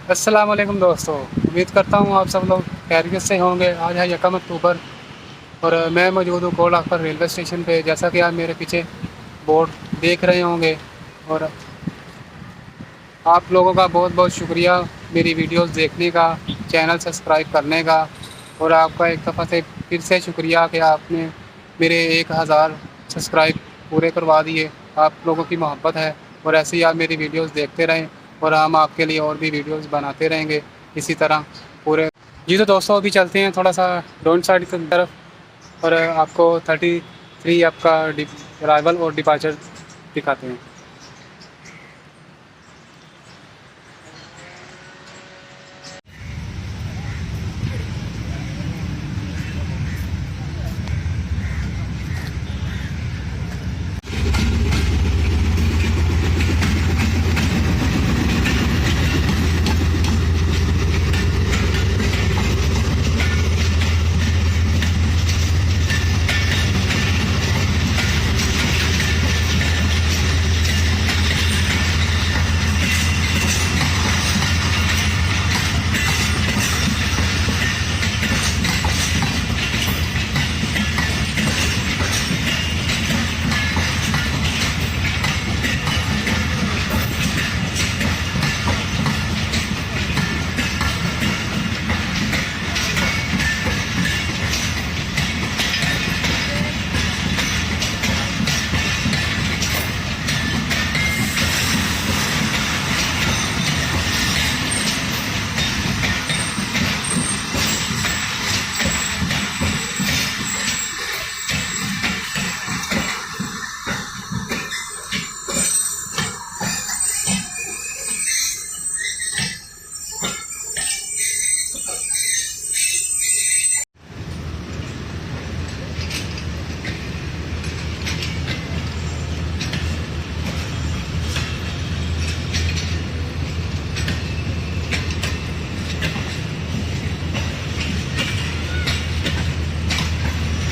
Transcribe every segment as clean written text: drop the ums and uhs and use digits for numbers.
अस्सलाम वालेकुम दोस्तों, उम्मीद करता हूँ आप सब लोग खैरियत से होंगे। आज है 1 अक्टूबर और मैं मौजूद हूँ कोलाखर रेलवे स्टेशन पे। जैसा कि आप मेरे पीछे बोर्ड देख रहे होंगे। और आप लोगों का बहुत बहुत शुक्रिया मेरी वीडियोस देखने का, चैनल सब्सक्राइब करने का। और आपका एक दफ़ा से फिर से शुक्रिया कि आपने मेरे 1000 सब्सक्राइब पूरे करवा दिए। आप लोगों की मोहब्बत है और ऐसे ही आप मेरी वीडियोस देखते रहें और हम आपके लिए और भी वीडियोस बनाते रहेंगे इसी तरह पूरे। जी तो दोस्तों, अभी चलते हैं थोड़ा सा डाउन साइड की तरफ और आपको 33 आपका अराइवल और डिपार्चर दिखाते हैं।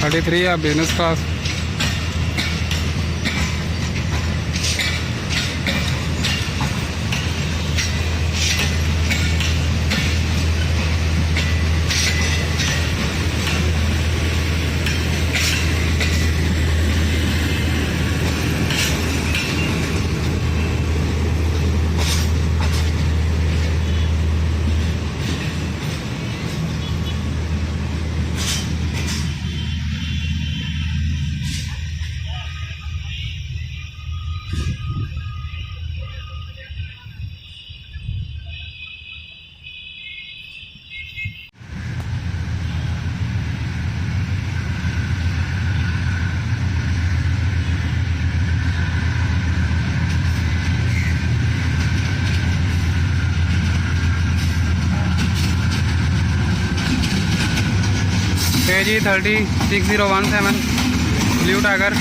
थर्टी थ्री या business class. KG 36017 blue tiger.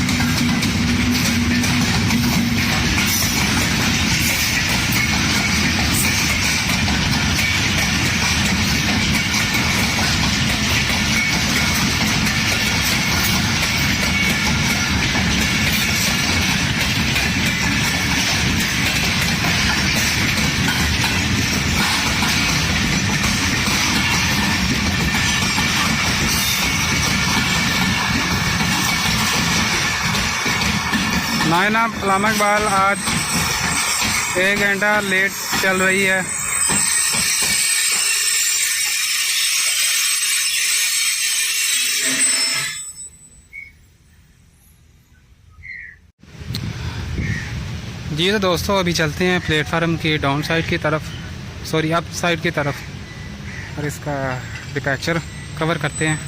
नायना अलामा इकबाल आज 1 घंटा लेट चल रही है। जी तो दोस्तों, अभी चलते हैं प्लेटफार्म की डाउन साइड की तरफ, सॉरी अप साइड की तरफ, और इसका डिपैचर कवर करते हैं।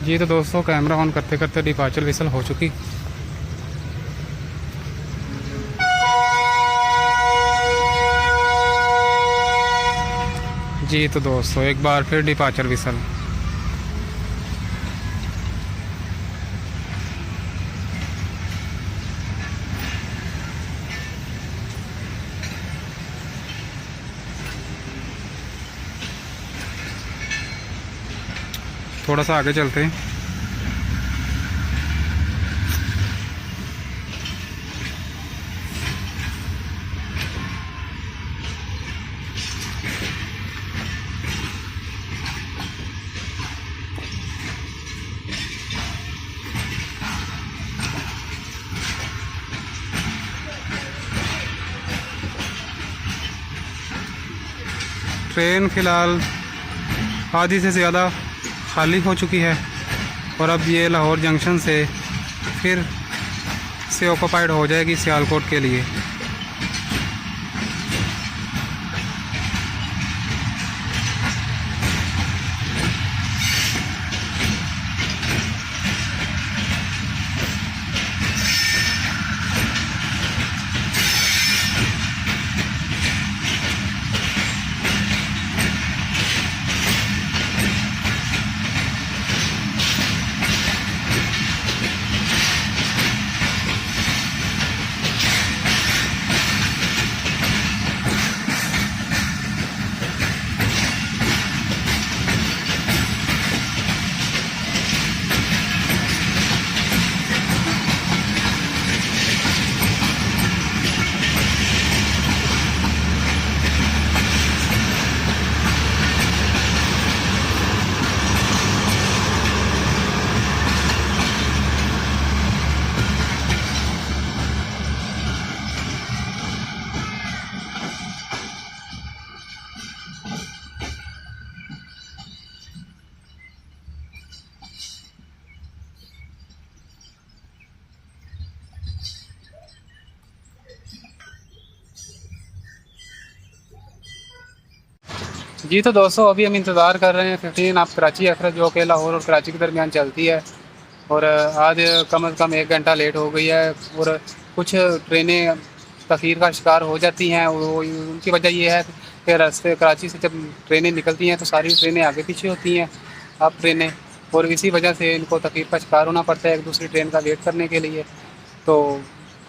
जी तो दोस्तों, कैमरा ऑन करते करते डिपार्चर विसल हो चुकी। जी तो दोस्तों, एक बार फिर डिपार्चर विसल। थोड़ा सा आगे चलते हैं। ट्रेन फ़िलहाल आधी से ज़्यादा खाली हो चुकी है और अब ये लाहौर जंक्शन से फिर से ऑक्यूपाइड हो जाएगी सियालकोट के लिए। जी तो दोस्तों अभी हम इंतज़ार कर रहे हैं 15 आप कराची एक्सप्रेस जो कि लाहौर और कराची के दरमियान चलती है और आज कम से कम 1 घंटा लेट हो गई है और कुछ ट्रेनें तख़ीर का शिकार हो जाती हैं। वो उनकी वजह ये है कि रास्ते कराची से जब ट्रेनें निकलती हैं तो सारी ट्रेनें आगे पीछे होती हैं अब ट्रेनें, और इसी वजह से इनको तख़ीर का शिकार होना पड़ता है एक दूसरी ट्रेन का वेट करने के लिए। तो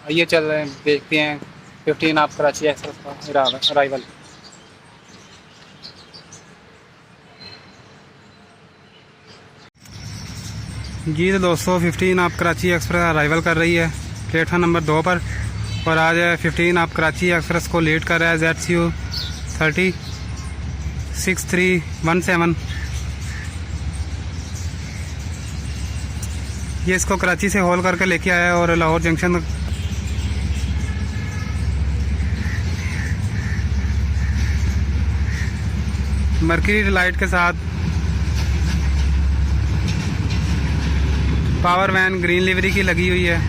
आइए चल रहे हैं, देखते हैं 15 आप कराची एक्सप्रेस का अराइवल। जी तो दोस्तों 15 आप कराची एक्सप्रेस अराइवल कर रही है प्लेटफार्म नंबर 2 पर और आज 15 आप कराची एक्सप्रेस को लीड कर रहा है ZCU 306317। ये इसको कराची से होल करके लेके आया है और लाहौर जंक्शन मर्क्यूरी लाइट के साथ पावर वैन ग्रीन लिवरी की लगी हुई है।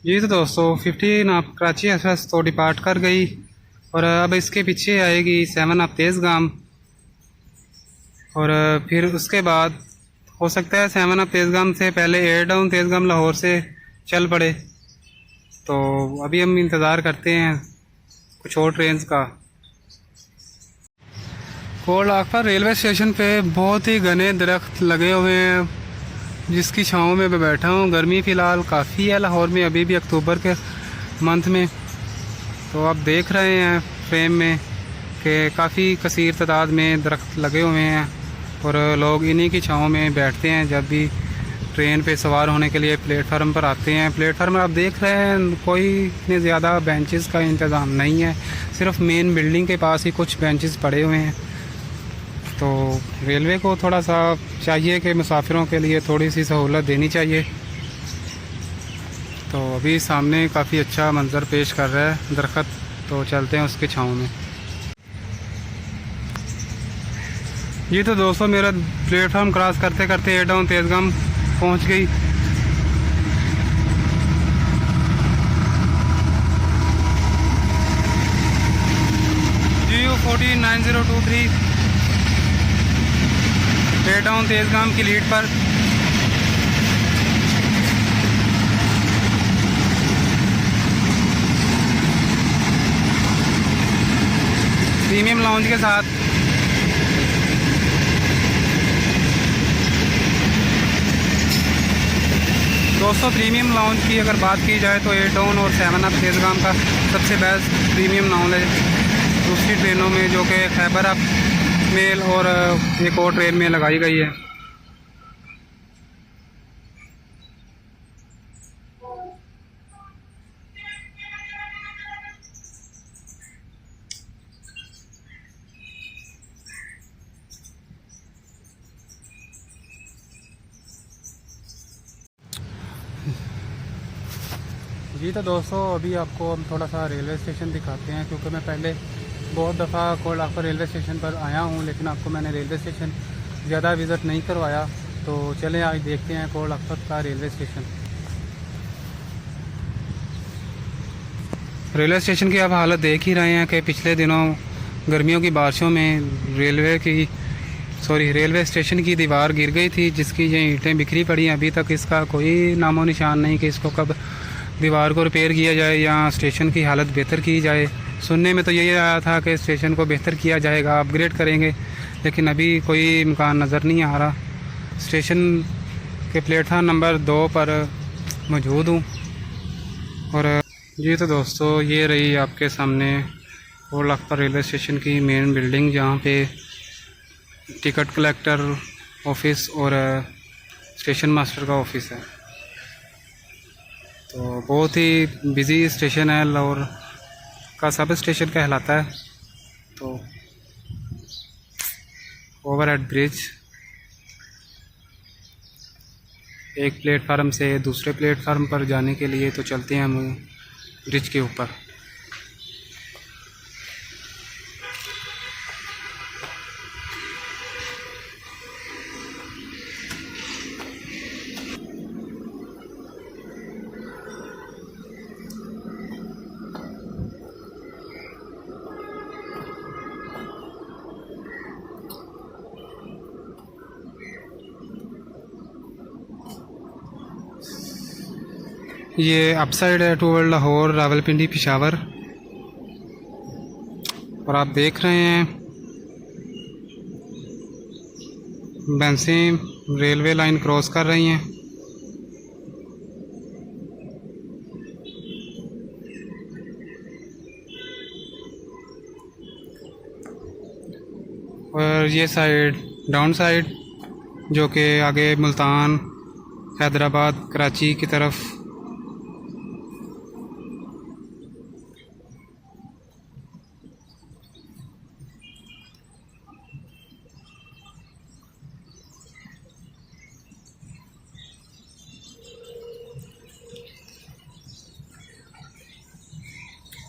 जी तो दोस्तों 15 आप कराची एक्सप्रेस तो डिपार्ट कर गई और अब इसके पीछे आएगी 7 आप तेज़गाम और फिर उसके बाद हो सकता है 7 आप तेज़गाम से पहले एयर डाउन तेज़गाम लाहौर से चल पड़े। तो अभी हम इंतज़ार करते हैं कुछ और ट्रेन्स का। कोल आखर रेलवे स्टेशन पे बहुत ही घने दरख्त लगे हुए हैं जिसकी छाँव में मैं बैठा हूँ। गर्मी फ़िलहाल काफ़ी है लाहौर में अभी भी अक्टूबर के मंथ में। तो आप देख रहे हैं फ्रेम में कि काफ़ी कसीर तादाद में दरख्त लगे हुए हैं और लोग इन्हीं की छाँव में बैठते हैं जब भी ट्रेन पे सवार होने के लिए प्लेटफार्म पर आते हैं। प्लेटफार्म आप देख रहे हैं कोई इतने ज़्यादा बेंचेस का इंतज़ाम नहीं है, सिर्फ मेन बिल्डिंग के पास ही कुछ बेंचेस पड़े हुए हैं। तो रेलवे को थोड़ा सा चाहिए कि मुसाफिरों के लिए थोड़ी सी सहूलत देनी चाहिए। तो अभी सामने काफ़ी अच्छा मंज़र पेश कर रहा है दरख्त, तो चलते हैं उसके छाँव में। ये तो दोस्तों मेरा प्लेटफार्म क्रॉस करते करते एयर डाउन तेज़गाम पहुँच गई। GU149023 एयर डाउन तेज़गाम की लीड पर। प्रीमियम लाउंज के साथ दोस्तों प्रीमियम लाउंज की अगर बात की जाए तो एयर डाउन और 7 अप तेज़गाम का सबसे बेस्ट प्रीमियम लाउंज है दूसरी ट्रेनों में, जो कि खैबर अप मेल और एक और ट्रेन में लगाई गई है। जी तो दोस्तों अभी आपको हम थोड़ा सा रेलवे स्टेशन दिखाते हैं, क्योंकि मैं पहले बहुत दफ़ा कोल आखर रेलवे स्टेशन पर आया हूँ, लेकिन आपको मैंने रेलवे स्टेशन ज़्यादा विज़िट नहीं करवाया। तो चलें आज देखते हैं कोल आखर का रेलवे स्टेशन। रेलवे स्टेशन की आप हालत देख ही रहे हैं कि पिछले दिनों गर्मियों की बारिशों में रेलवे स्टेशन की दीवार गिर गई थी, जिसकी ये ईंटें बिखरी पड़ी हैं। अभी तक इसका कोई नामो निशान नहीं कि इसको कब दीवार को रिपेयर किया जाए या स्टेशन की हालत बेहतर की जाए। सुनने में तो यही आया था कि स्टेशन को बेहतर किया जाएगा, अपग्रेड करेंगे, लेकिन अभी कोई इम्कान नज़र नहीं आ रहा। स्टेशन के प्लेटफार्म नंबर 2 पर मौजूद हूँ। और जी तो दोस्तों ये रही आपके सामने कोल आखर रेलवे स्टेशन की मेन बिल्डिंग, जहाँ पे टिकट कलेक्टर ऑफिस और स्टेशन मास्टर का ऑफिस है। तो बहुत ही बिज़ी स्टेशन है, लाहौर का सब स्टेशन कहलाता है। तो ओवरहेड ब्रिज, एक प्लेटफार्म से दूसरे प्लेटफार्म पर जाने के लिए तो चलते हैं हम ब्रिज के ऊपर। ये अप साइड है टूवर्ड लाहौर, रावलपिंडी, पेशावर। और आप देख रहे हैं बंसें रेलवे लाइन क्रॉस कर रही हैं। और ये साइड डाउन साइड, जो कि आगे मुल्तान, हैदराबाद, कराची की तरफ।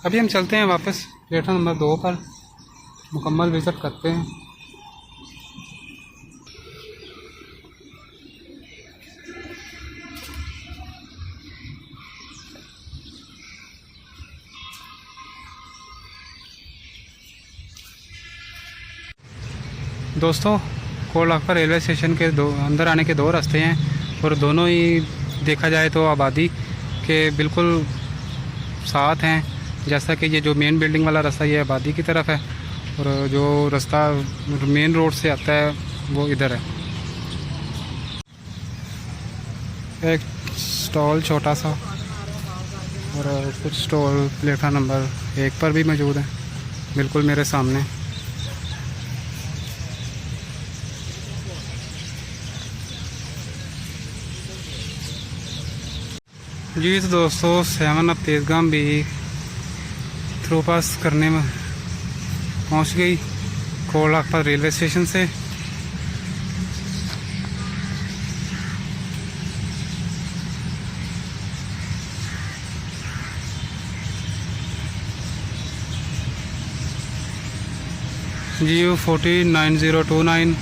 अभी हम चलते हैं वापस प्लेटफार्म नंबर 2 पर, मुकम्मल विज़िट करते हैं। दोस्तों कोट लाखपत रेलवे स्टेशन के अंदर आने के दो रास्ते हैं और दोनों ही देखा जाए तो आबादी के बिल्कुल साथ हैं। जैसा कि ये जो मेन बिल्डिंग वाला रास्ता ये आबादी की तरफ है और जो रास्ता मेन रोड से आता है वो इधर है। एक स्टॉल छोटा सा और कुछ स्टॉल प्लेटफार्म नंबर 1 पर भी मौजूद है बिल्कुल मेरे सामने। जी तो दोस्तों 7 अप तेज़गाम भी थ्रू पास करने में पहुंच गई कोट लाखपत रेलवे स्टेशन से। GU 149029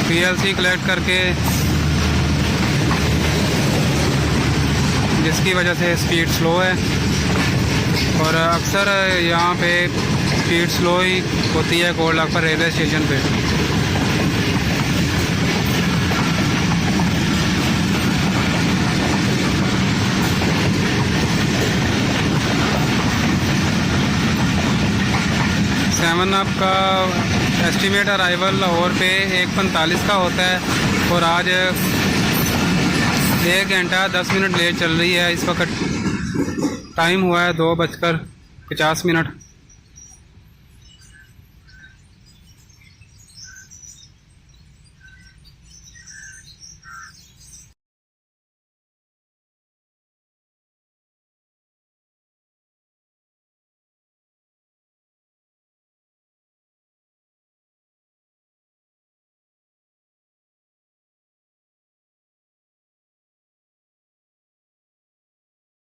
PLC कलेक्ट करके जिसकी वजह से स्पीड स्लो है और अक्सर यहाँ पे स्पीड स्लो ही होती है कोट लाखपत रेलवे स्टेशन पे। सेवन अप का एस्टीमेट अराइवल लाहौर पे 1:45 का होता है और आज 1 घंटा 10 मिनट लेट चल रही है। इस वक्त टाइम हुआ है 2:50